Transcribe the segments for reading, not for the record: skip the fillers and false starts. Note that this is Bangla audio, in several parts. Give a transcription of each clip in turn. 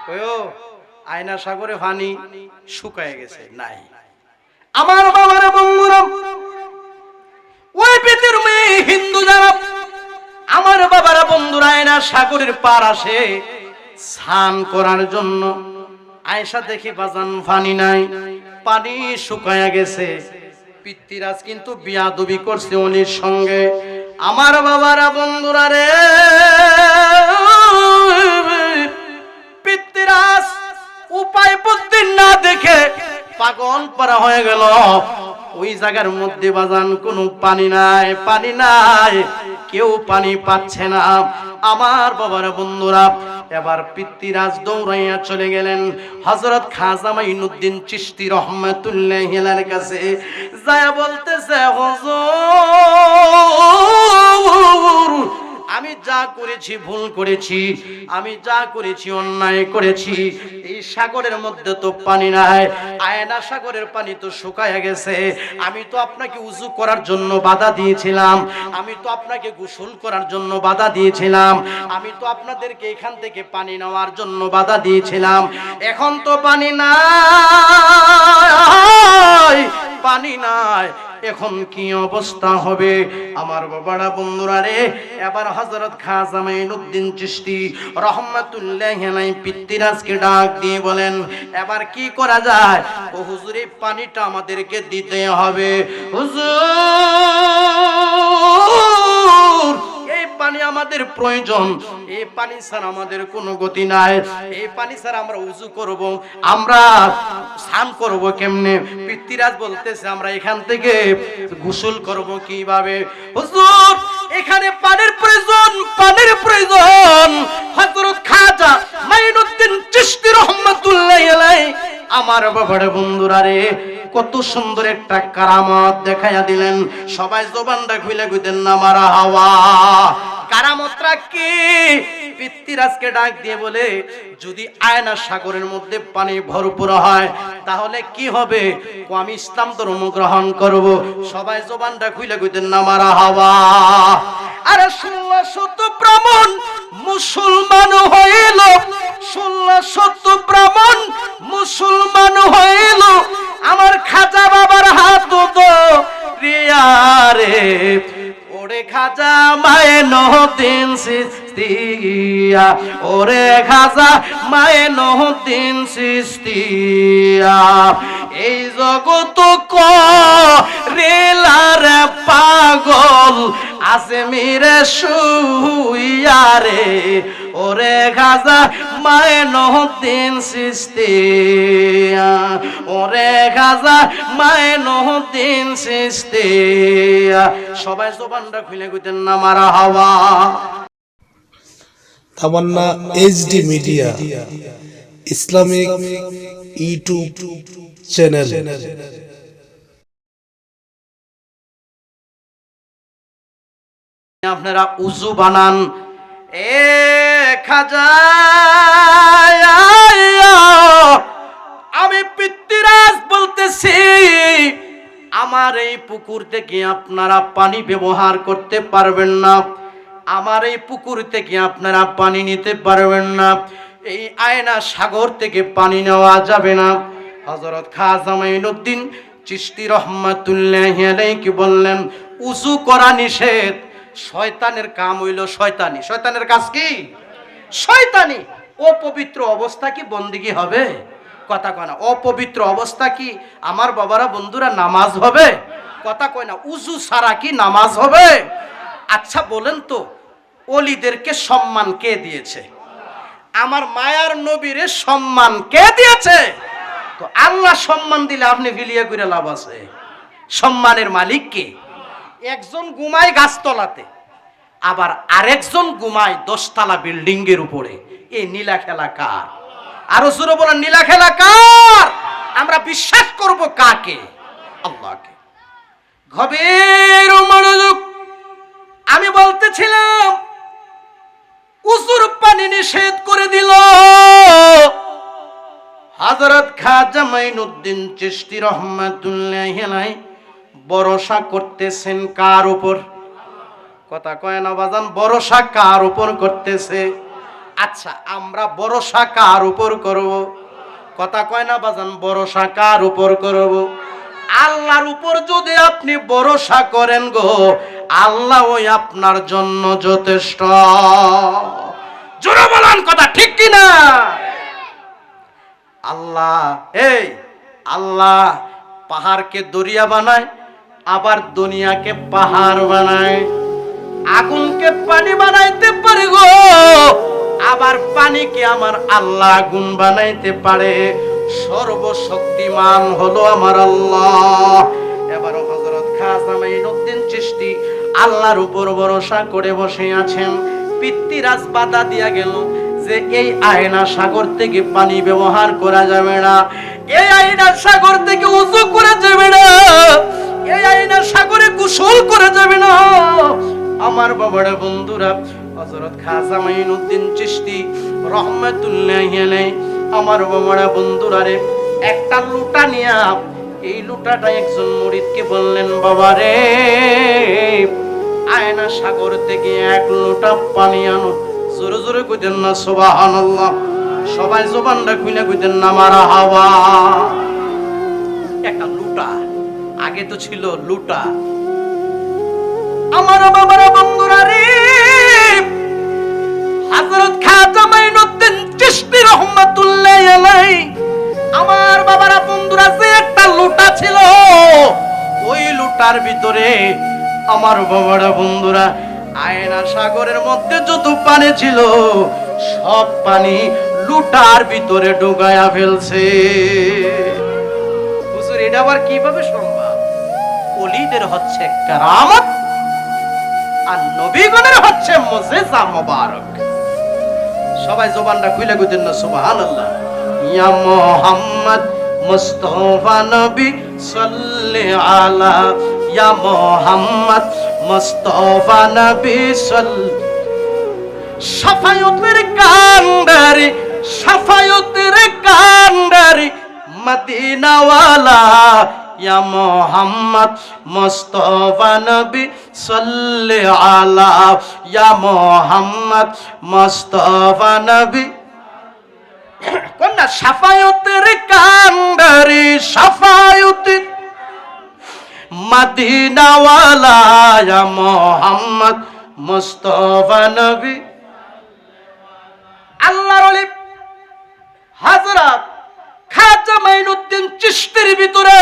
কয়ো আয়না সাগরে পানি শুকায় গেছে নাই। আমার বাবারা বন্ধুরা, ওই পৃথিবীর মেয়ে হিন্দু যারা, আমার বাবারা বন্ধুরা আয়না সাগরের পার আসে স্নান করার জন্য। আয়েশা দেখি বাজান পানি নাই, পানি শুকায়া গেছে। পিতৃরাজ কিন্তু বিয়াদবি করছে উনির সঙ্গে। আমার বাবারা বন্ধুরা রে, পিতৃরাজ উপায় বুদ্ধি না দেখে পাগল পারা হয়ে গেল। ওই জায়গার মধ্যে বাজান কোনো পানি নাই, পানি নাই, কেউ পানি পাচ্ছে না। আমার বাবার বন্ধুরা, এবার পিতৃরাজ দৌড়াইয়া চলে গেলেন হযরত খাজা মাইনুদ্দিন চিশতি রহমাতুল্লাহি আলাইহির কাছে। যায় বলতেছে, হুজুর আমি যা করেছি ভুল করেছি, আমি যা করেছি অন্যায় করেছি। এই সাগরের মধ্যে তো পানি নাই, আয়না সাগরের পানি তো শুকায় গেছে। আমি তো আপনাকে উযু করার জন্য বাধা দিয়েছিলাম, আমি তো আপনাকে গোসল করার জন্য বাধা দিয়েছিলাম, আমি তো আপনাদেরকে এখান থেকে পানি নেওয়ার জন্য বাধা দিয়েছিলাম। এখন তো পানি নাই, পানি নাই, এখন কি অবস্থা হবে? আমার বাবারা বন্ধুরা রে, এবার হযরত খাজা মাইনুদ্দিন চিশতি রহমাতুল্লাহি আলাইহি পিতৃরাজকে ডাক দিয়ে বলেন, এবার কি করা যায়? ও হুজুর, এই পানিটা আমাদেরকে দিতে হবে। হুজুর, এই পানি আমাদের প্রয়োজন, এই পানি ছাড়া আমাদের কোনো গতি নাই, এই পানি ছাড়া আমরা উযু করব, আমরা স্নান করব কেমনে? পিতৃরাজ বলতেছে, আমরা এখান থেকে গোসল করব কিভাবে? হুজুর, এখানে পানির প্রয়োজন, পানির প্রয়োজন। হযরত খাজা মাইনুদ্দিন চিশতি রহমাতুল্লাহি আলাইহি আমার বাবারে বন্ধুরা রে, কত সুন্দর একটা কারামত দেখাইয়া দিলেন। সবাই জবানটা খুলে কইতেন না মারহাবা। কারামতটা কি? পিতৃরাজকে ডাক দিয়ে বলে, যদি আয়না সাগরের মধ্যে পানি ভরপুর হয় তাহলে কি হবে? আমি ইসলাম ধর্ম গ্রহণ করব। সবাই জবানটা খুলে কইতেন না মারহাবা। আরে 1600 ব্রাহ্মণ মুসলমান হইল, 1600 ব্রাহ্মণ মুসলমান হইল আমার খাজা বাবার হাত ধরিয়া রে। ওরে খাজা মাইনুদ্দিন চিশতিয়া, ওরে খাজা মাইনুদ্দিন চিশতিয়া, এই জগৎ করিলার পাগল আজমিরে শুইয়া রে। ওরে খাজা মাইনুদ্দিন চিশতিয়া, ওরে খাজা মাইনুদ্দিন চিশতিয়া। সবাই জবানটা খুলে কইতেন না মারহাবা। Tamanna HD Media Islamic YouTube channel. আপনারা উযু বানান। এ খাজা, আমি পিতৃরাজ বলতেছি, আমার এই পুকুর থেকে আপনারা পানি ব্যবহার করতে পারবেন না, আমার এই পুকুর থেকে আপনারা পানি নিতে পারবেন না, এই আয়না সাগর থেকে পানি নেওয়া যাবে না। হযরত খাজা মাইনুদ্দিন চিশতি রহমাতুল্লাহি আলাইহি বললেন, উযু করা নিষেধ। শয়তানের কাম হইল শয়তানি। শয়তানের কাজ কি? শয়তানি। অপবিত্র অবস্থা কি বন্দেগী হবে? কথা কয় না। অপবিত্র অবস্থা কি আমার বাবারা বন্ধুরা নামাজ হবে? কথা কয় না। উযু ছাড়া কি নামাজ হবে? আচ্ছা বলেন তো, ওলিদেরকে সম্মান কে দিয়েছে? আমার মায়ার নবীরে সম্মান কে দিয়েছে? তো আল্লাহ সম্মান দিলে আপনি ভিলিয়া করে লাভ আছে? সম্মানের মালিক কে? একজন ঘুমায় গাছতলাতে, আবার আরেকজন ঘুমায় 10 তলা বিল্ডিং এর উপরে। এই নীলা খেলা কার? আরো জোরে বলেন, নীলা খেলা কার? আমরা বিশ্বাস করব কাকে? আল্লাহকে। গভীর মনোযোগ। আমি বলতেছিলাম, উযুর পানি নিষেধ করে দিল হযরত খাজা মাইনুদ্দিন চিশতি রহমাতুল্লাহি আলাইহি। ভরসা করতেছেন কার উপর? কথা কয় না বাজান, ভরসা কার উপর করতেছে? আচ্ছা আমরা ভরসা কার উপর করব? কথা কয় না বাজান, ভরসা কার উপর করব? আল্লাহর উপর যদি আপনি ভরসা করেন গো, আল্লাহ ওই আপনার জন্য যথেষ্ট। জোরে বলেন কথা ঠিক কি না? আল্লাহ আল্লাহ পাহাড়কে দরিয়া বানায়, আবার দুনিয়াকে পাহাড় বানায়। আগুনকে পানি বানাইতে পারে গো, আবার পানিকে আমার আল্লাহ আগুন বানাইতে পারে। সর্বশক্তিমান হলো আমার আল্লাহ। এবারও হযরত খাজা মাইনুদ্দিন চিশতি আল্লাহর উপর ভরসা করে বসে আছেন। পিতৃরাজ বাধা দিয়া গেল যে এই আয়না সাগর থেকে পানি ব্যবহার করা যাবে না, এই আয়না সাগর থেকে ওযু করা যাবে না, এই আয়না সাগরে গোসল করা যাবে না। আমার বাবারা বন্ধুরা, হযরত খাজা মাইনুদ্দিন চিশতি রাহমাতুল্লাহি আলাইহি আমার বাবারা বন্ধুরা রে একটা লুটা নিয়া এই লুটাটা একজন মুরিদকে বললেন, বাবা রে আয়না সাগর থেকে এক লোটা পানি আনো। জোরে জোরে কইতেন না সুবহানাল্লাহ? সবাই জবানটা খুলে কইতেন না মারহাবা। একটা লুটা, আগে তো ছিল লুটা। আমার বাবারা বন্ধুরা রে, হযরত খাজা মাইনুদ্দিন চিশতি রাহমাতুল্লাহি আলাইহি আমার বাবারা বন্ধুরা যে একটা লুটা ছিল, ওই লুটার ভিতরে আমার বাবারা বন্ধুরা আয়না সাগরের মধ্যে যত পানি ছিল সব পানি লুটার ভিতরে ঢুকায়া ফেলছে। হুজুর এটা আবার কিভাবে সম্ভব? ওলিদের হচ্ছে কারামত, আর নবীগণের হচ্ছে মুজিজা মুবারক। সবাই জবানটা খুলে কইতেন না সুবহানাল্লাহ? ইয়া মুহাম্মদ মুস্তাফা নবী সাল্লি আলা, ইয়া মুহাম্মদ মুস্তাফা নবী সাল্লি। শাফায়াতের কান্ডারি, শাফায়াতের কান্ডারি মদিনা ওয়ালা, ইয়া মুহাম্মদ মুস্তাফা নবী সাল্লি আলা, ইয়া মুহাম্মদ মুস্তাফা নবী। কোনটা? শাফায়াতের কান্ডারি, শাফায়াতের মদিনা ওয়ালা, ইয়া মুহাম্মদ মুস্তাফা নবী। আল্লাহর ওলি হযরত খাজা মাইনুদ্দিন চিশতির ভিতরে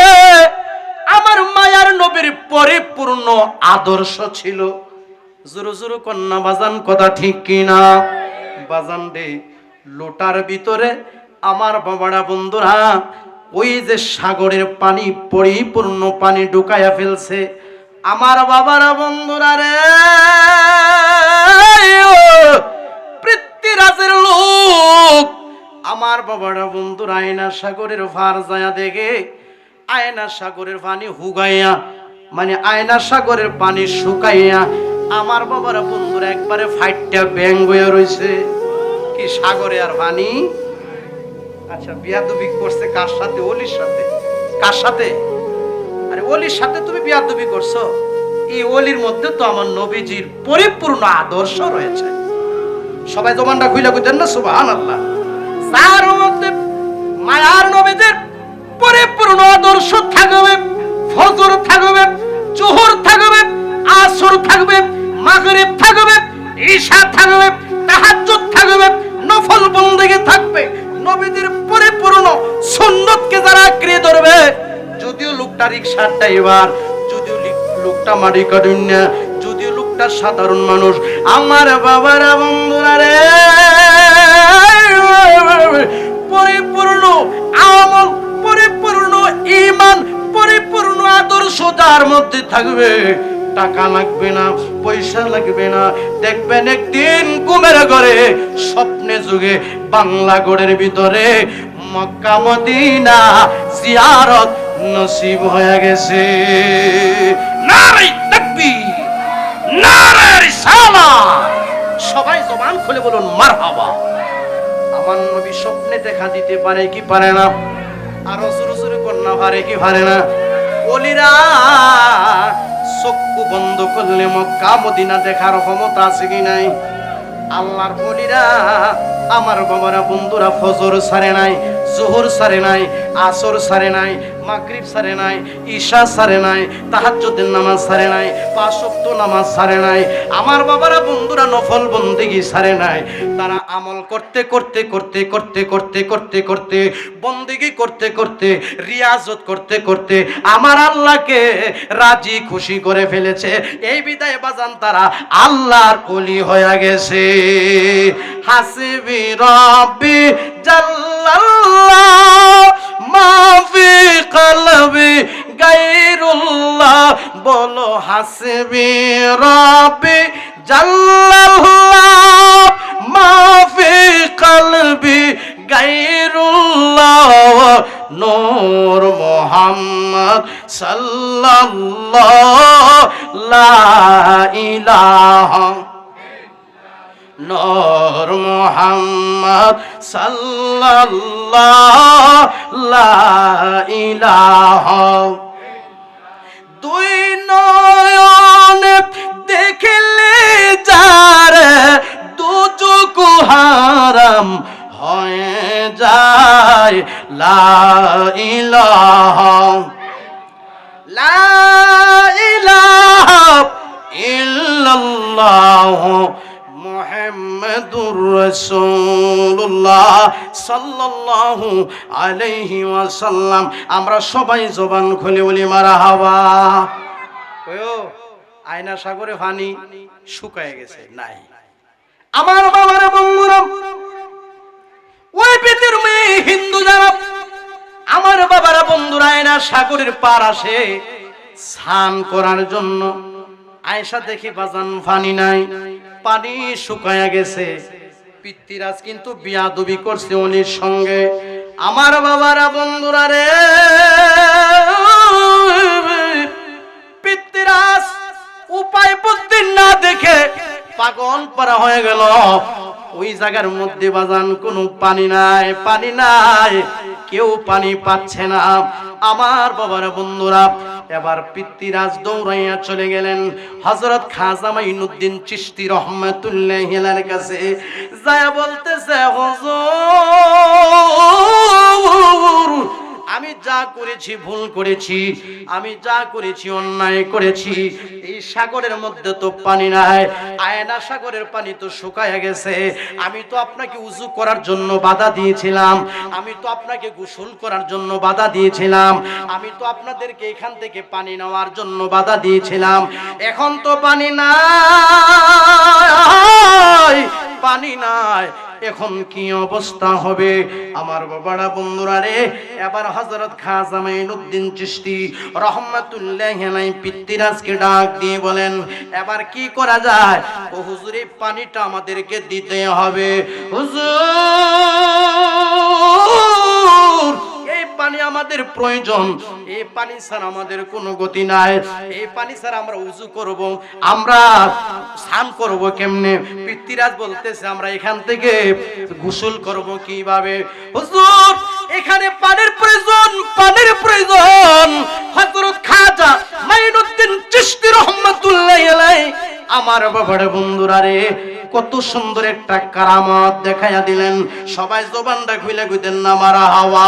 আমার মায়ার নবীর পরিপূর্ণ আদর্শ ছিল। জোরে জোরে কন্যা বাজান কথা ঠিক কিনা? বাজান রে, লোটার ভিতরে আমার বাবারা বন্ধুরা ওই যে সাগরের পানি, পরিপূর্ণ পানি ঢুকায়া ফেলছে। আমার বাবারা বন্ধুরা রে, পৃথ্বীরাজের লোক আমার বাবারা বন্ধুরা আয়না সাগরের ভার যায় দেখে আয়না সাগরের পানি হুগাইয়া, মানে আয়না সাগরের পানি শুকাইয়া আমার বাবারা বন্ধুরা একবারে ফাইটটা ব্যাং হয়ে রয়েছে। কি সাগরে আর পানি? আচ্ছা বিয়াদবি করছে কার সাথে? ওলির সাথে। কার সাথে? আরে ওলির সাথে তুমি বিয়াদবি করছো। এই ওলির মধ্যে তো আমার নবীজির পরিপূর্ণ আদর্শ রয়েছে। সবাই জবানটা খুইলা কইতেন না সুবহানাল্লাহ? তার মধ্যে মায়ার নবীজির পরিপূর্ণ আদর্শ থাকবে। ফজর থাকবে, জোহর থাকবে, আসর থাকবে, মাগরিব থাকবে, ঈশা থাকবে, তাহাজ্জুদ থাকবে, নফল বন্দেগী থাকবে। নবীদের পরিপূর্ণ সুন্নতকে যারা আঁকড়ে ধরবে, যদিও লোকটা রিকশার ড্রাইভার, যদিও লোকটা মাটি কাটুন না, যদিও লোকটা সাধারণ মানুষ, আমার বাবারা বন্ধুরা রে, পরিপূর্ণ আমল, পরিপূর্ণ ঈমান, পরিপূর্ণ আদর্শ যার মধ্যে থাকবে, টাকা লাগবে না, পয়সা লাগবে না। দেখবেন একদিন ঘুমের ঘরে, স্বপ্নে যুগে বাংলা গড়ের ভিতরে মক্কা মদিনা জিয়ারত নসিব হয়ে গেছে। নারে তাকবীর, নারে রিসালাত। সবাই জবান খুলে বলুন মারহাবা। আমার নবী স্বপ্নে দেখা দিতে পারে কি পারে না? আরো জোরে জোরে কন্যা পারে কি পারে না? ওলিরা চক্ষু বন্ধ করলে মক্কা মদিনা দেখার ক্ষমতা আছে কি নাই? আল্লাহর ওলিরা আমার বাবারা বন্ধুরা ফজর ছাড়ে নাই, জোহর ছাড়ে নাই, আসর ছাড়ে নাই, মাগরিব ছাড়ে নাই, ঈশা ছাড়ে নাই, তাহাজ্জুদের নামাজ ছাড়ে নাই, পাঁচ ওয়াক্ত নামাজ ছাড়ে নাই, আমার বাবারা বন্ধুরা নফল বন্দেগী ছাড়ে নাই। তারা আমল করতে করতে করতে করতে করতে করতে করতে বন্দেগী করতে করতে রিয়াজত করতে করতে আমার আল্লাহকে রাজি খুশি করে ফেলেছে। এই বিদায় বাজান তারা আল্লাহর ওলি হয়ে গেছে। হাসবি রব্বি জাল্লাল্লাহ মাফি কলবি গায়রুল্লাহ, বলো হাসবি রব্বি জাল্লাল্লাহ মাফি কলবি গায়রুল্লাহ, নূর মুহাম্মদ সাল্লাল্লাহ লা ইলাহা, নূর মুহাম্মদ সাল্লাল্লাহ লা ইলাহা। দুই নয়নে দেখলে যার দুচোখ হারাম হয়ে যায়, লা ইলাহা লা ইলাহা ইল্লাল্লাহ মুহাম্মাদুর রাসূলুল্লাহ সাল্লাল্লাহু আলাইহি ওয়াসাল্লাম। আমরা সবাই জবান খুলে বলি মারহাবা। কয়ো আয়না সাগরে পানি শুকায় গেছে নাই। আমার বাবারা বন্ধুরা, ওই পৃথিবীর মেয়ে হিন্দু যারা আমার বাবারা বন্ধুরা আয়না সাগরের পার আসে স্নান করার জন্য, আয়েশা দেখি বাজান পানি নাই, পানি শুকায়া গেছে। পিতৃরাজ কিন্তু বিয়াদবি করছে ওলির সঙ্গে। আমার বাবারা বন্ধুরা রে, পিতৃরাজ উপায় বুদ্ধি না দেখে পাগল পারা হয়ে গেল। ওই জায়গার মধ্যে বাজান কোনো পানি নাই, পানি নাই, কেউ পানি পাচ্ছে না। আমার বাবার বন্ধুরা, এবার পিতৃরাজ দৌড়াইয়া চলে গেলেন হযরত খাজা মাইনুদ্দিন চিশতি রহমাতুল্লাহি আলাইহির কাছে। যায় বলতেছে, হুজুর আমি যা করেছি ভুল করেছি, আমি যা করেছি অন্যায় করেছি। এই সাগরের মধ্যে তো পানি নাই, আয়না সাগরের পানি তো শুকায় গেছে। আমি তো আপনাকে উযু করার জন্য বাধা দিয়েছিলাম, আমি তো আপনাকে গোসল করার জন্য বাধা দিয়েছিলাম, আমি তো আপনাদেরকে এখান থেকে পানি নেওয়ার জন্য বাধা দিয়েছিলাম। এখন তো পানি নাই, পানি নাই, এখন কি অবস্থা হবে? আমার বাবারা বন্ধুরা রে, এবার হযরত খাজা মাইনুদ্দিন চিশতি রহমাতুল্লাহি আলাইহি পিতৃরাজকে ডাক দিয়ে বলেন, এবার কি করা যায়? ও হুজুর, এই পানিটা আমাদেরকে দিতে হবে। হুজুর এই পানি আমাদের প্রয়োজন, এই পানি ছাড়া আমাদের কোনো গতি নাই, এই পানি ছাড়া আমরা উযু করব, আমরা স্নান করব কেমনে? পিতৃরাজ বলতেছে, আমরা এখান থেকে গোসল করব কিভাবে? হুজুর এখানে পানির প্রয়োজন, পানির প্রয়োজন। হযরত খাজা মাইনুদ্দিন চিশতি রাহমাতুল্লাহি আলাইহি আমার বাবারে বন্ধুরা রে, কত সুন্দর একটা কারামত দেখাইয়া দিলেন। সবাই জবানটা খুলে কইতেন না মারহাবা।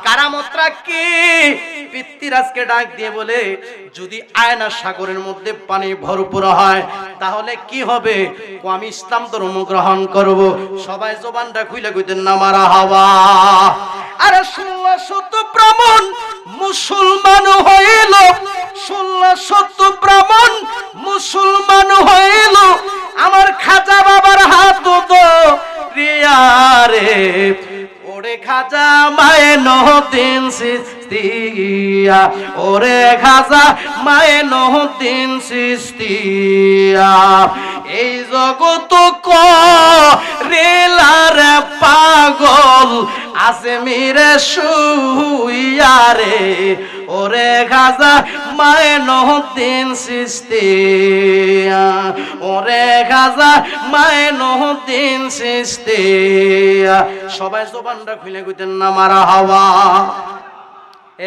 কারামতটা কি? পিতৃরাজকে ডাক দিয়ে বলে, যদি আয়না সাগরের মধ্যে পানি ভরপুর হয় তাহলে কি হবে? আমি ইসলাম ধর্ম গ্রহণ করব। সবাই জবানটা খুলে কইতেন না মারহাবা। আরে 1600 ব্রাহ্মণ মুসলমান হইল, 1600 ব্রাহ্মণ মুসলমান হইল। আমার খাজা বাবার হাত ধরিয়া রে, ওরে খাজা মাইনুদ্দিন চিশতিয়া, ওরে খাজা মাইনুদ্দিন চিশতিয়া, এই জগত করিলার পাগল আজমিরে শুইয়া রে, ওরে খাজা মাইনুদ্দিন চিশতিয়া, ওরে খাজা মাইনুদ্দিন চিশতিয়া। সবাই জবানটা খুলে কইতেন না মারহাবা।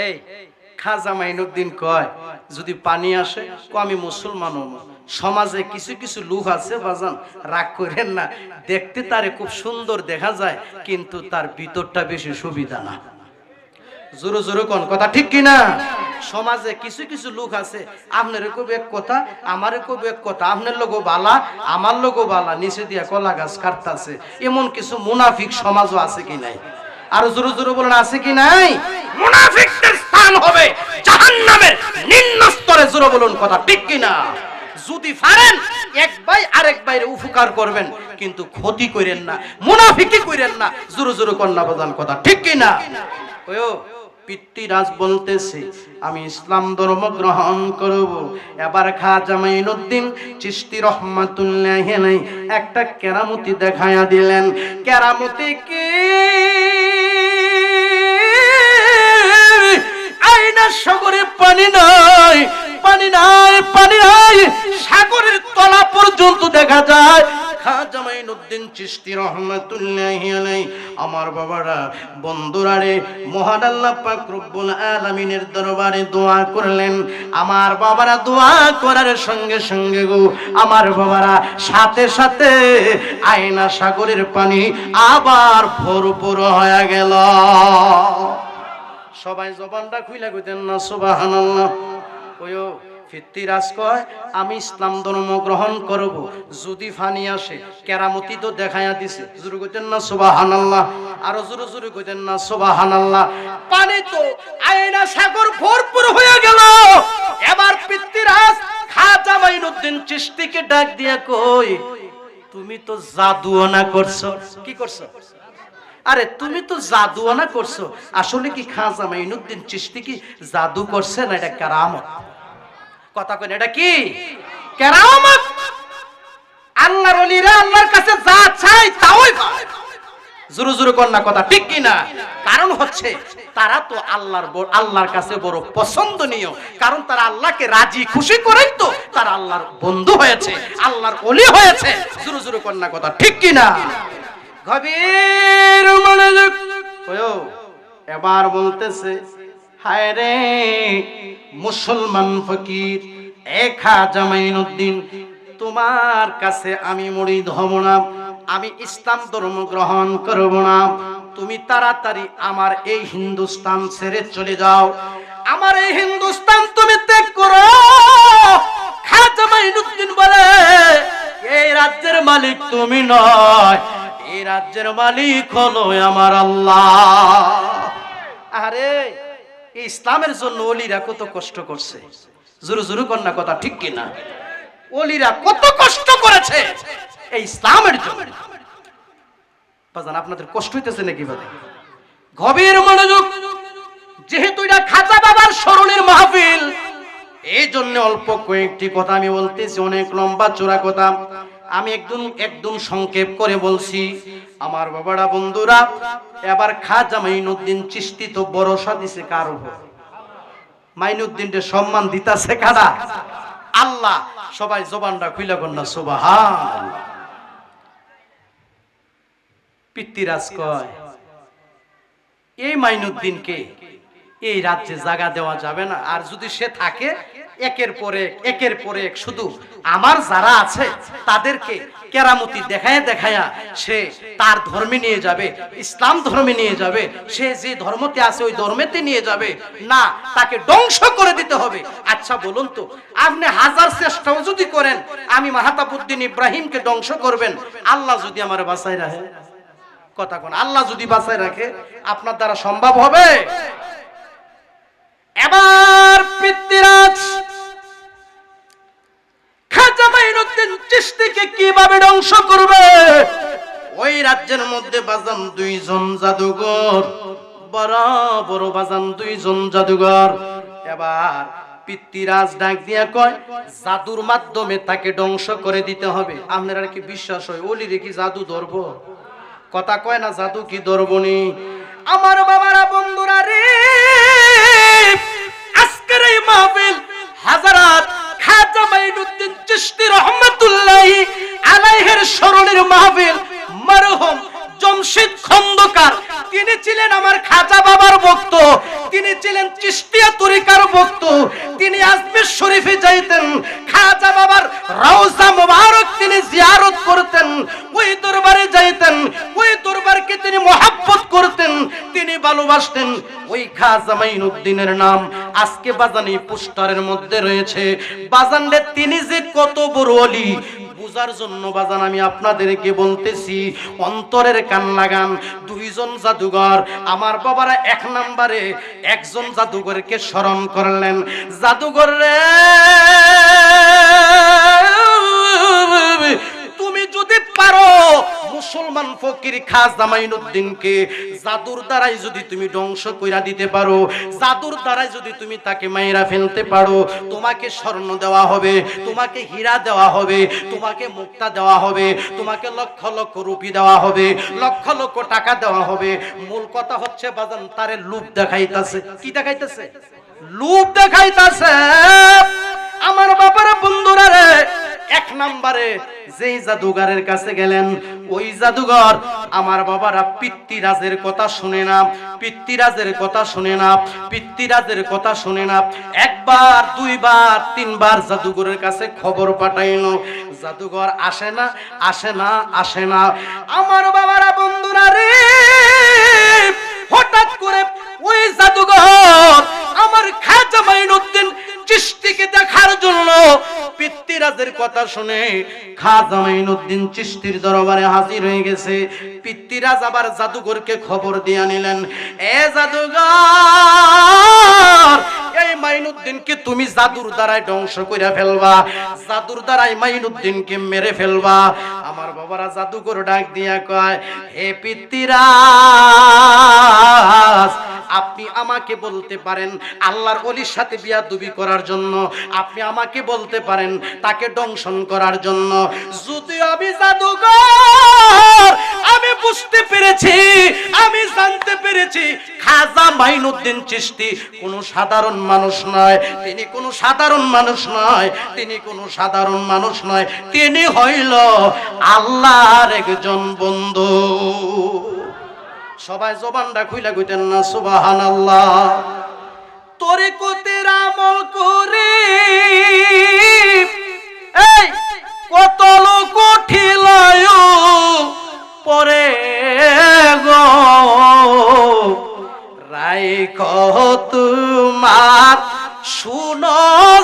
এই খাজা মাইনুদ্দিন কয়, যদি পানি আসে আমি মুসলমান হব, সমাজে কিছু কিছু লোক আছে বাজান, রাগ করেন না, দেখতে তারে খুব সুন্দর দেখা যায় কিন্তু তার ভিতরটা বেশি সুবিধা না। জোরে জোরে কোন কথা ঠিক কিনা? সমাজে কিছু কিছু লোক আছে, আপনার খুব এক কথা, আমার খুব এক কথা, আপনার লোগো বালা আমার লোগো বালা, নিচে দিয়া কলা গাছ কাটতাছে, এমন কিছু মুনাফিক সমাজও আছে কি নাই? আর জোরে জোরে বলেন আছে কি নাই? মুনাফিকদের স্থান হবে জাহান্নামের নিম্ন স্তরে। জোরে বলুন কথা ঠিক কিনা? যদি পারেন এক ভাই আরেক ভাইয়ের উপকার করবেন, কিন্তু ক্ষতি করেন না, মুনাফিকি করেন না। জোরে জোরে কন্যা বাজান কথা ঠিক কিনা? ওয়ো পিতৃরাজ বলতেছে আমি ইসলাম ধর্ম গ্রহণ করব। এবার খাজা মাইনুদ্দিন চিশতি রহমাতুল্লাহ আলাইহি একটা কেরামতি দেখায়া দিলেন। কেরামতি কি? আয়না সাগরে পানি নাই, পানি নাই, পানি নাই, সাগরের তলা পর্যন্ত দেখা যায়। খাজা মাইনুদ্দিন চিশতি রহমাতুল্লাহি আলাইহি আমার বাবারা বন্ধুরা রে, মহান আল্লাহ পাক রব্বুল আলামিনের দরবারে দোয়া করলেন। আমার বাবারা দোয়া করার সঙ্গে সঙ্গে গো আমার বাবারা সাথে সাথে আয়না সাগরের পানি আবার ভরপুর হয়ে গেল। সবাই জবানটা খুইলা কইতেন না সুবহানাল্লাহ। ওয়ো ফিত্তিরাজ কয় আমি ইসলাম ধর্ম গ্রহণ করব, যদি ফানি আসে। কেরামতি তো দেখায়া দিছে, জোরে কইতেন না সুবহানাল্লাহ। আর জোরে জোরে কইতেন না সুবহানাল্লাহ। পানি তো আয়না সাগর ভরপুর হয়ে গেল। এবার ফিত্তিরাজ খাজা মাইনুদ্দিন চিশতিকে ডাক দিয়া কই তুমি তো জাদুওনা করছো। কি করছো? আরে তুমি তো জাদুওনা করছো। আসলে কি খাজা মাইনুদ্দিন চিশতি কি জাদু করছে না এটা কেরামত? কথা কই, এটা কি কেরামত? আল্লাহর ওলিরা আল্লাহর কাছে যা চায় তাই পায়। জোরে জোরে কোন না কথা ঠিক কি না? কারণ হচ্ছে তারা তো আল্লাহর কাছে বড় পছন্দনীয়, কারণ তারা আল্লাহকে রাজি খুশি করেই তো তারা আল্লাহর বন্ধু হয়েছে, আল্লাহর ওলি হয়েছে। জোরে জোরে কোন না কথা ঠিক কি না? গভীর মনোযোগ। ওয়ো এবার বলতেছে হায় রে মুসলমান ফকির, এ খাজা মাইনুদ্দিন তোমার কাছে আমি মুরিদ হব না, আমি ইসলাম ধর্ম গ্রহণ করব না। তুমি তাড়াতাড়ি আমার এই হিন্দুস্তান ছেড়ে চলে যাও, আমার এই হিন্দুস্তান তুমি ত্যাগ করো। খাজা মাইনুদ্দিন বলে এই রাজ্যের মালিক তুমি নয়, এই রাজ্যের মালিক হলো আমার আল্লাহ। আরে এই ইসলামের জন্য ওলিরা কত কষ্ট করছে। জোরে জোরে কন্যা কথা ঠিক কিনা? ওলিরা কত কষ্ট করেছে এই ইসলামের জন্য। বাজান আপনাদের কষ্ট হইতেছে নাকি? বলে গভীর মনোযোগ। যেহেতু এটা খাজা বাবার স্মরণের মাহফিল, এই জন্য অল্প কয়েকটি কথা আমি বলতেছি, অনেক লম্বা চোরা কথা আমি একদম সংক্ষেপ করে বলছি। আমার বাবারা বন্ধুরা, এবার খাজা মাইনুদ্দিন চিশতি তো ভরসা দিছে কার উপর? মাইনুদ্দিনকে সম্মান দিতাছে কারা? আল্লাহ। সবাই জবানটা খুইলা কন্যা সুবহানাল্লাহ। পিতৃরাজ কয় এই মাইনুদ্দিনকে এই রাজ্যে জায়গা দেওয়া যাবে না, আর যদি সে থাকে একের পর এক শুধু আমার যারা আছে তাদেরকে কেরামতি দেখায়া সে তার ধর্মে নিয়ে যাবে, ইসলাম ধর্মে নিয়ে যাবে। সে যে ধর্মতে আছে ওই ধর্মেতে নিয়ে যাবে না, তাকে ধ্বংস করে দিতে হবে। আচ্ছা বলুন তো, আপনি হাজার চেষ্টাও যদি করেন আমি মাহতাবউদ্দিন ইব্রাহিমকে ধ্বংস করবেন, আল্লাহ যদি আমার বাঁচায় রাখে, কথা কোন, আল্লাহ যদি বাঁচায় রাখে আপনার দ্বারা সম্ভব হবে? এবার পিতৃরাজ খাজা মাইনুদ্দিন চিশতিকে কিভাবে ধ্বংস করবে? ওই রাজ্যের মধ্যে বাজান দুইজন জাদুঘর, বড় বড় বাজান দুইজন জাদুঘর। এবার পিতৃরাজ ডাক দিয়া কয় জাদুর মাধ্যমে তাকে ধ্বংস করে দিতে হবে। আপনারা কি বিশ্বাস হয় ওলিরে কি জাদু ধরবো? কথা কয় না জাদু কি ধরবনি? আমার বাবারা বন্ধুরা রে, আজকের এই মাহফিল হাজারাত খাজা মাইনুদ্দিন চিশতি রহমাতুল্লাহি আলাইহির স্মরণের মাহফিল। মরহুম জমশিদ খন্দকার তিনি ছিলেন আমার খাজা বাবার ভক্ত। তিনি তিনি ছিলেন চিশতিয়া তরিকার ভক্ত। তিনি আজমির শরীফে যাইতেন, খাজা বাবার রওজা মুবারক তিনি জিয়ারত করতেন, ওই দরবারে যাইতেন, ওই দরবারকে তিনি মহব্বত করতেন, তিনি ভালোবাসতেন। ওই খাজা মাইনুদ্দিনের নাম আজকে বাজানি পোস্টারের মধ্যে রয়েছে। বাজানরে তিনি যে কত বড় ওলি বুঝার জন্য বাজান আমি আপনাদেরকে বলতেছি, অন্তরের কান লাগান। দুইজন জাদুঘর আমার বাবারা এক নম্বরে একজন জাদুঘরকে স্মরণ করলেন। জাদুঘর রে, তুমি যদি পারো মুসলমান ফকির খাজা মাইনুদ্দিনকে জাদুর দ্বারাই যদি তুমি ধ্বংস কইরা দিতে পারো, জাদুর দ্বারাই যদি তুমি তাকে মাইরা ফেলতে পারো, তোমাকে স্বর্ণ দেওয়া হবে, তোমাকে হীরা দেওয়া হবে, তোমাকে মুক্তা দেওয়া হবে, তোমাকে লক্ষ লক্ষ রুপি দেওয়া হবে, লক্ষ লক্ষ টাকা দেওয়া হবে। মূল কথা হচ্ছে বাজান তারে লোভ দেখাইতাছে। কি দেখাইতাছে? লোভ দেখাইতাছে। আমার বাবারা বন্ধুরা রে, এক নম্বরে যেই জাদুঘরের কাছে গেলেন, ওই জাদুঘর আমার বাবারা পিতৃরাজের কথা শুনে না, পিতৃরাজের কথা শুনে না, পিতৃরাজের কথা শুনে না। একবার দুইবার তিনবার জাদুঘরের কাছে খবর পাঠাইলো, জাদুঘর আসে না, আসে না, আসে না। আমার বাবারা বন্ধুরা রে, হঠাৎ করে ওই জাদুঘর আমার খাজা মাইনুদ্দিন চিশতিকে দেখার জন্য পিতৃরাজের কথা শুনে খাজা মাইনুদ্দিন চিশতির দরবারে হাজির হয়ে গেছে। পিতৃরাজ আবার জাদুঘরকে খবর দিয়ে নিলেন, এ জাদুঘর, এই মাইনুদ্দিনকে তুমি জাদুর দ্বারাই ধ্বংস করে ফেলবা, জাদুর দ্বারাই মাইনুদ্দিনকে মেরে ফেলবা। আমার বাবারা জাদুঘর ডাক দিয়া কয়, হে পিতৃরাজ, আপনি আমাকে বলতে পারেন আল্লাহর ওলির সাথে বিয়াদবি করার জন্য, আপনি আমাকে বলতে পারেন তাকে দংশন করার জন্য। যদি আমি জাদুঘর, আমি বুঝতে পেরেছি, আমি জানতে পেরেছি খাজা মাইনুদ্দিন চিশতি কোনো সাধারণ মানুষ নয়, তিনি কোনো সাধারণ মানুষ নয়, তিনি কোনো সাধারণ মানুষ নয়, তিনি হইল আল্লাহর একজন বন্ধু। সবাই জবানটা খুইলা কইতেন না সুবহানাল্লাহ। তরিকতের আমল করে এই কত লোক ঠিলায় পরে গো, রাইখ তোমার সুনজরে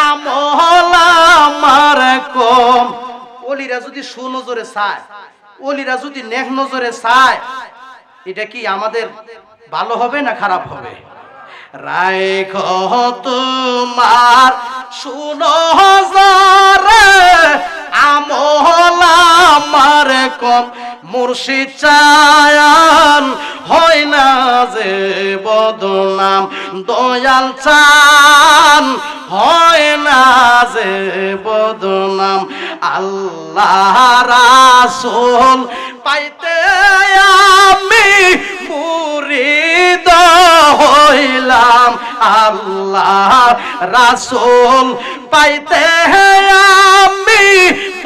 আমল আমার কম। ওলিরা যদি সুনজরে চায়, ওলিরা যদি নেক নজরে চায়, এটা কি আমাদের ভালো হবে না খারাপ হবে? রাইখ তোমার সুনজরে আমল আমার কম, মুর্শিদ চায়ান হয় না যে বদনাম, দয়াল চান হয় না যে বদনাম। আল্লাহ রাসূল পাইতে আমি মুরিদ হইলাম, আল্লাহ রাসূল পাইতে আমি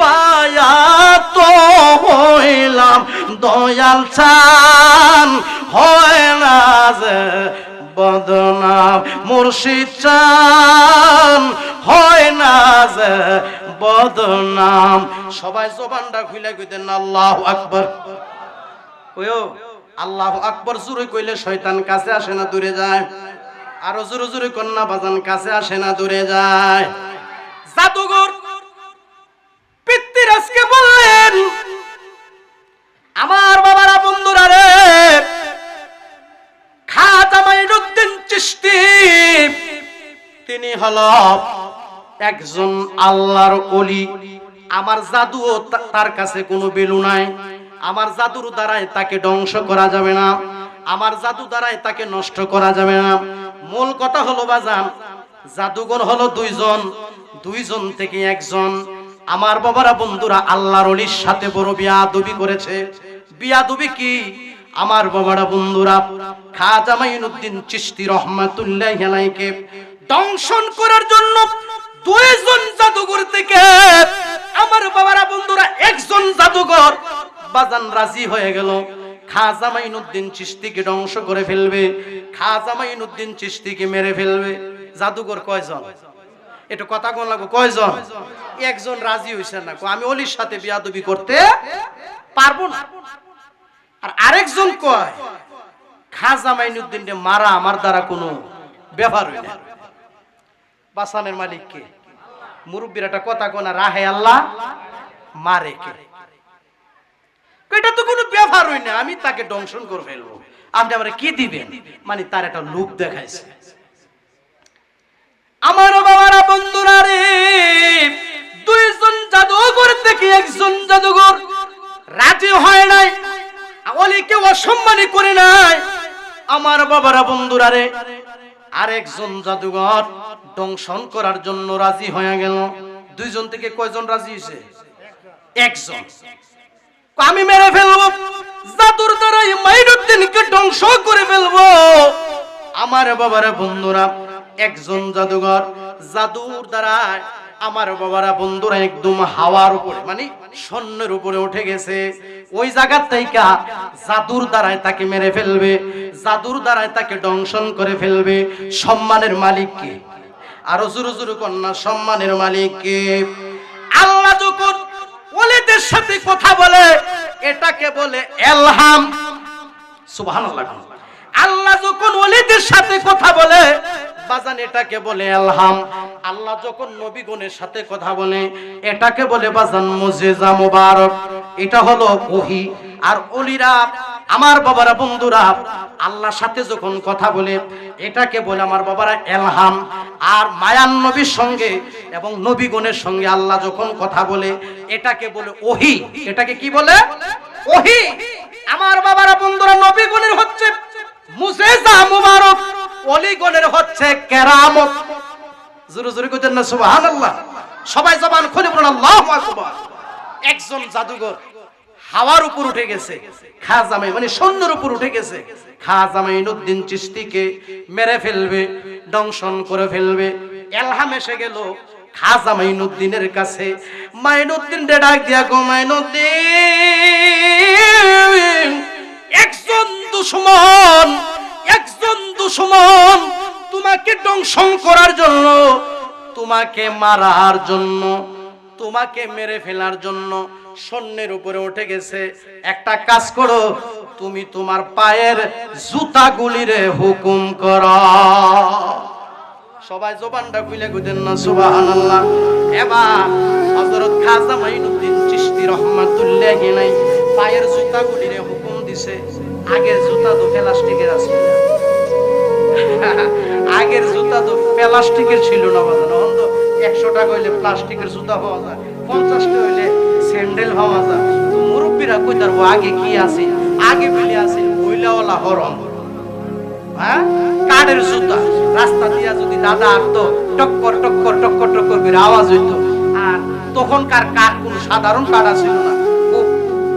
পায়াত হইলাম, দয়াল চান হয় না যে বদনাম, মুর্শিদ চান হয় না যে বদনাম। সবাই জবানটা খুলে কইতেন আল্লাহু আকবার। ওয়ো আল্লাহু আকবার জোরে কইলে শয়তান কাছে আসে না দূরে যায়? আরো জোরে জোরে কন্যা বাজান, কাছে আসে না দূরে যায়? জাদুঘর পিতৃরাজকে বললেন, আমার বাবারা বন্ধুরা রে, খাজা মাইনুদ্দিন চিশতি তিনি হলো একজন আল্লাহর ওলি। আমার জাদুও তার কাছে কোনো বেলু নাই, আমার জাদুর দ্বারাই তাকে ধ্বংস করা যাবে না, আমার জাদু দ্বারাই তাকে নষ্ট করা যাবে না। মূল কথা হলো বাজান, জাদুঘর হলো দুইজন, দুইজন থেকে একজন। আমার বাবারা বন্ধুরা আল্লাহর ওলির সাথে বড় বিয়াদবি করেছে। বিয়াদবি কি? আমার বাবারা বন্ধুরা খাজা মাইনুদ্দিন চিশতি রহমাতুল্লাহি আলাইহিকে দংশন করার জন্য দুইজন জাদুঘর থেকে আমার বাবারা বন্ধুরা একজন জাদুঘর বাজান রাজি হয়ে গেল। খাজা মাইনুদ্দিন চিশতিকে ধ্বংস করে ফেলবে, খাজা মাইনুদ্দিন চিশতিকে মেরে ফেলবে। জাদুঘর কয়জন? একটু কথা কোন লাগবে, কয়জন? একজন রাজি হইছে না, আমি অলির সাথে বিয়াদবি করতে পারবো না। আর আরেকজন কয় খাজা মাইনুদ্দিনকে মারা আমার দ্বারা কোনো ব্যাপার হই না। বাসানের মালিক কে? মুরব্বীর একটা কথা কোনা, রাহে আল্লাহ মারে কে? এটা তো কোনো ব্যাপার হই না, আমি তাকে দংশন করে ফেলবো, আপনি আমারে কি দিবেন? মানে তার একটা লোভ দেখাইছে। আমার বাবারা বন্ধুরা রে, দুইজন জাদুঘর থেকে একজন জাদুঘর রাজি হয় নাই, অলিকে অসম্মানী করে নাই। আমার বাবারা বন্ধুরা রে, আরেকজন জাদুঘর দংশন করার জন্য রাজি হয়ে গেল। দুইজন থেকে কয়জন রাজি হয়েছে? একজন। আমি মেরে ফেলবো, জাদুর দ্বারা মাইনুদ্দিনকে ধ্বংস করে ফেলবো। আমার বাবারা বন্ধুরা, একজন জাদুঘর জাদুর দ্বারা আমার বাবারা বন্ধুরা একদম হাওয়ার উপরে মানে শূন্যের উপরে উঠে গেছে। ওই জায়গার থেকে জাদুর দ্বারায় তাকে মেরে ফেলবে, জাদুর দ্বারায় তাকে দংশন করে ফেলবে। সম্মানের মালিক কে? আরো জোরে জোরে কন্যা, সম্মানের মালিক কে? আল্লাহ যখন ওলিদের সাথে কথা বলে এটাকে বলে এলহাম। সুবহানাল্লাহ। আল্লাহ যখন ওলিদের সাথে কথা বলে বাজান এটাকে বলে এলহাম। আল্লাহ যখন নবীগণের সাথে কথা বলে এটাকে বলে বাজান মুজিজা মুবারক। এটা হলো ওহী। আর ওলিরা আমার বাবারা বন্ধুরা আল্লাহর সাথে যখন কথা বলে এটাকে বলে আমার বাবারা এলহাম। আর মায়ান নবীর সঙ্গে এবং নবীগণের সঙ্গে আল্লাহ যখন কথা বলে এটাকে বলে ওহী। এটাকে কি বলে? ওহী। আমার বাবারা বন্ধুরা, নবীগণের হচ্ছে মুজিজা মুবারক, ওলিগণের হচ্ছে কেরামত। জোরে জোরে কইতেন না সুবহানাল্লাহ? সবাই জবান খুলে বলুন আল্লাহু আকবার। একজন জাদুঘর হাওয়ার উপর উঠে গেছে, খাজা মানে শূন্যের উপর উঠে গেছে। খাজা মাইনুদ্দিন চিশতিকে মেরে ফেলবে, দংশন করে ফেলবে। এলহাম এসে গেল খাজা মাইনুদ্দিনের কাছে। মাইনুদ্দিন ডাক দিয়া গো মাইনুদ্দিন, একজন দুশমন তোমাকে দংশন করার জন্য, তোমাকে মারার জন্য, তোমাকে মেরে ফেলার জন্য শূন্যের উপরে উঠে গেছে। একটা কাজ করো, তুমি তোমার পায়ের জুতাগুলিরে হুকুম করো। সবাই জবানটা খুলে কইতেন না সুবহানাল্লাহ? এবার হযরত খাজা মাইনুদ্দিন চিশতি রাহমাতুল্লাহি আলাইহি পায়ের জুতাগুলিরে হুকুম দিছে। আগের জুতা তো প্লাস্টিকের আছে, আগের জুতা তো প্লাস্টিকের ছিল না বাজানো। 100 টাকা হইলে প্লাস্টিকের জুতা পাওয়া যায়, 50 টাকা হইলে স্যান্ডেল পাওয়া যায়। তো মুরব্বীরা কইতার আগে কি আছে? আগে বলে আছে বইলাওয়ালা হরম, হ্যাঁ, কাঠের জুতা। রাস্তা দিয়া যদি দাদা আসতো টক্কর টক্কর টক্কর টক্কর করে আওয়াজ হইতো। আর তখনকার কাঠ কোন সাধারণ কাঠ ছিল না, খুব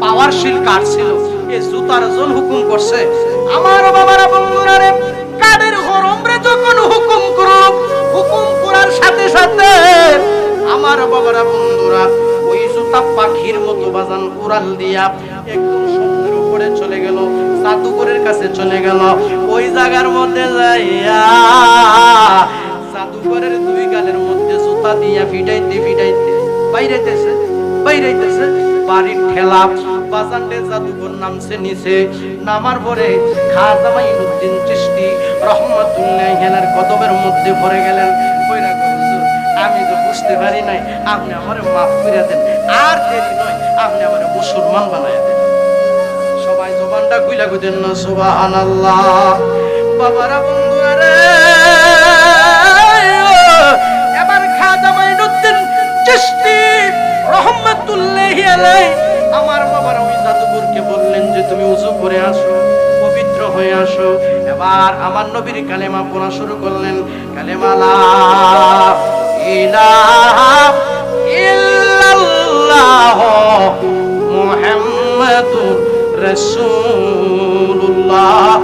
পাওয়ারশীল কাঠ ছিল। এই জুতার জন হুকুম করছে। আমার বাবারা বন্ধুরা রে, কাঠের হরমরে যখন হুকুম করো, হুকুম করার সাথে সাথে আমার বাবারা বন্ধুরা ওই জুতা পাখির মতো বাজান উড়াল দিয়া একদম সমুদ্রের উপরে চলে গেল, জাদুঘরের কাছে চলে গেল। ওই জায়গার মধ্যে যাইয়া জাদুঘরের দুই গালের মধ্যে জুতা দিয়া ফিটাইতে ফিটাইতে বাইরেতেছে বাইরেতেছে। বাড়ির ঠেলা বাজানতে জাদুঘর নামছে নিচে। নামার পরে খাজা মাইনুদ্দিন চিশতি রাহমাতুল্লাহি আলাইহির কদমের মধ্যে পড়ে গেলেন। কইরা হুজুর, আমি তো বুঝতে পারি নাই, আপনি আমারে মাফ করে দেন, আর দেরি নয়, আপনি আমারে মুসলমান বানায় দেন। সবাই জবানটা খুইলা কইতেন না সুবহানাল্লাহ? বাবারা বন্ধুরা রে, এবার খাজা মাইনুদ্দিন চিশতি রাহমাতুল্লাহি আলাইহি আমার বাবারা ওই জাদুঘরকে বললেন যে তুমি ওযু করে আসো, পবিত্র হয়ে আসো। এবার আমার নবীর কালেমা পড়া শুরু করলেন। কালেমা লা ইলাহা ইল্লাল্লাহ মুহাম্মাদুর রাসূলুল্লাহ।